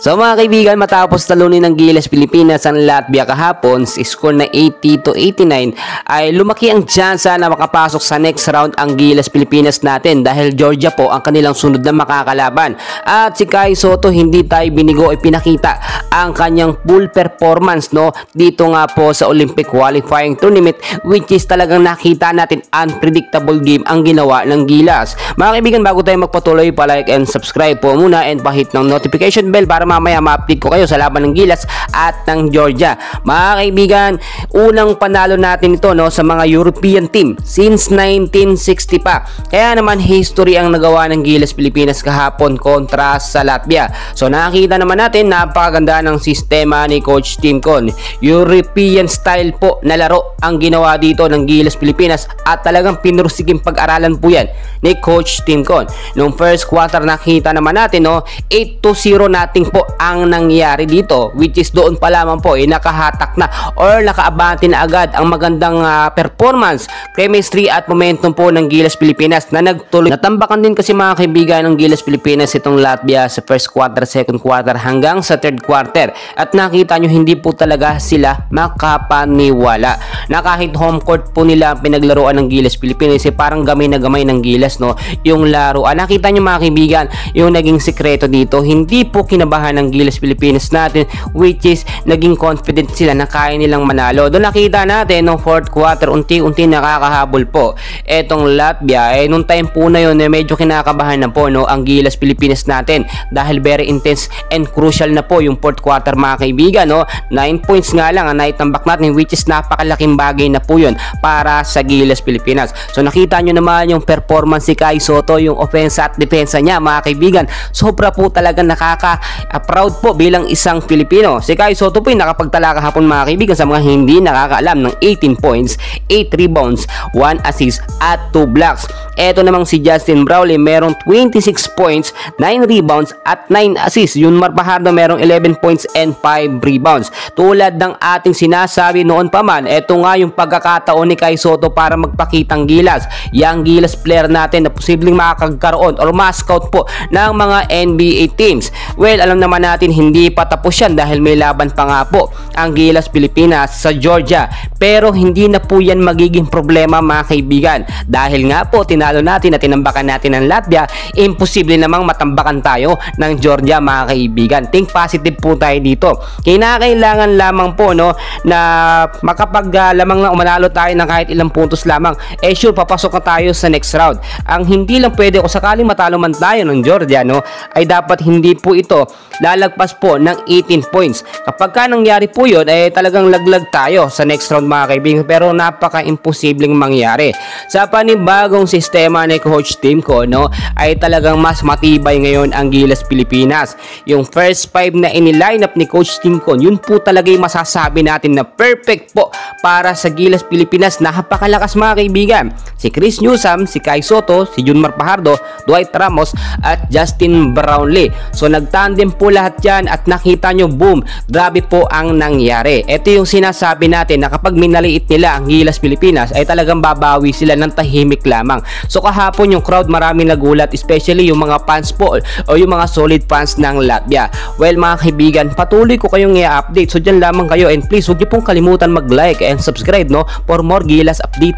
So mga kaibigan, matapos talunin ng Gilas Pilipinas ang Latvia kahapon, score na 80-89, ay lumaki ang tsansa na makapasok sa next round ang Gilas Pilipinas natin dahil Georgia po ang kanilang sunod na makakalaban. At si Kai Sotto hindi tayo binigo, ay pinakita ang kanyang full performance dito nga po sa Olympic qualifying tournament, which is talagang nakita natin unpredictable game ang ginawa ng Gilas. Mga kaibigan, bago tayo magpatuloy, pa-like and subscribe po muna and pa-hit ng notification bell para mamaya ma-update ko kayo sa laban ng Gilas at ng Georgia. Mga kaibigan, unang panalo natin ito sa mga European team since 1960 pa. Kaya naman history ang nagawa ng Gilas Pilipinas kahapon kontra sa Latvia. So nakita naman natin napakaganda ng sistema ni Coach Tim Con. European style po na laro ang ginawa dito ng Gilas Pilipinas at talagang pinursiging pag-aralan po yan ni Coach Tim Con. Nung first quarter nakita naman natin 8-0 nating po ang nangyari dito, which is doon pa lamang po nakahatak na or nakaabante na agad ang magandang performance, chemistry at momentum po ng Gilas Pilipinas na nagtuloy. Natambakan din kasi mga kaibigan ng Gilas Pilipinas itong Latvia sa first quarter, second quarter hanggang sa third quarter, at nakita nyo hindi po talaga sila makapaniwala na kahit home court po nila pinaglaruan ng Gilas Pilipinas, parang gamay na gamay ng Gilas yung laruan. Nakita nyo mga kaibigan yung naging sikreto dito, hindi po kinabahan ng Gilas Pilipinas natin, which is naging confident sila na kaya nilang manalo. Doon nakita natin nung fourth quarter unti-unti nakakahabol po etong Latvia. Nung time po na yun medyo kinakabahan na po ang Gilas Pilipinas natin dahil very intense and crucial na po yung fourth quarter mga kaibigan. 9 points nga lang ang naitambak natin, which is napakalaking bagay na po yun para sa Gilas Pilipinas. So nakita nyo naman yung performance si Kai Sotto, yung offense at depensa niya mga kaibigan. Sobra po talaga proud po bilang isang Pilipino. Si Kai Sotto po nakapagtala kahapon mga kaibigan sa mga hindi nakakaalam ng 18 points, 8 rebounds, 1 assist at 2 blocks. Eto namang si Justin Brownlee merong 26 points, 9 rebounds at 9 assists. Junmar Fajardo merong 11 points and 5 rebounds. Tulad ng ating sinasabi noon pa man, eto nga yung pagkakataon ni Kai Sotto para magpakitang Gilas. Yang Gilas player natin na posibleng makakagkaroon or ma-scout po ng mga NBA teams. Well, alam naman natin hindi pa tapos yan dahil may laban pa nga po ang Gilas Pilipinas sa Georgia. Pero hindi na po yan magiging problema mga kaibigan dahil nga po tinalo natin at tinambakan natin ng Latvia, imposible namang matambakan tayo ng Georgia mga kaibigan. Think positive po tayo dito. Kinakailangan lamang po na makapaglamang na umanalo tayo ng kahit ilang puntos lamang. Sure, papasok na tayo sa next round. Ang hindi lang pwede, kung sakaling matalo man tayo ng Georgia ay dapat hindi po ito lalagpas po ng 18 points. Kapag ka nangyari po yun, talagang laglag tayo sa next round mga kaibigan, pero napaka-imposibleng mangyari. Sa panibagong sistema ni Coach Tim Con ay talagang mas matibay ngayon ang Gilas Pilipinas. Yung first 5 na iniline up ni Coach Tim Con, yun po talaga yung masasabi natin na perfect po para sa Gilas Pilipinas. Napakalakas mga kaibigan. Si Chris Newsome, si Kai Sotto, si Junmar Fajardo, Dwight Ramos at Justin Brownlee. So nagtandem po lahat yan at nakita nyo, boom, grabe po ang nangyari. Ito yung sinasabi natin na kapag minaliit nila ang Gilas Pilipinas ay talagang babawi sila ng tahimik lamang. So kahapon yung crowd marami nagulat, especially yung mga fans po o yung mga solid fans ng Latvia. Well mga kaibigan, patuloy ko kayong i-update, so dyan lamang kayo, and please huwag niyo pong kalimutan mag-like and subscribe for more Gilas update.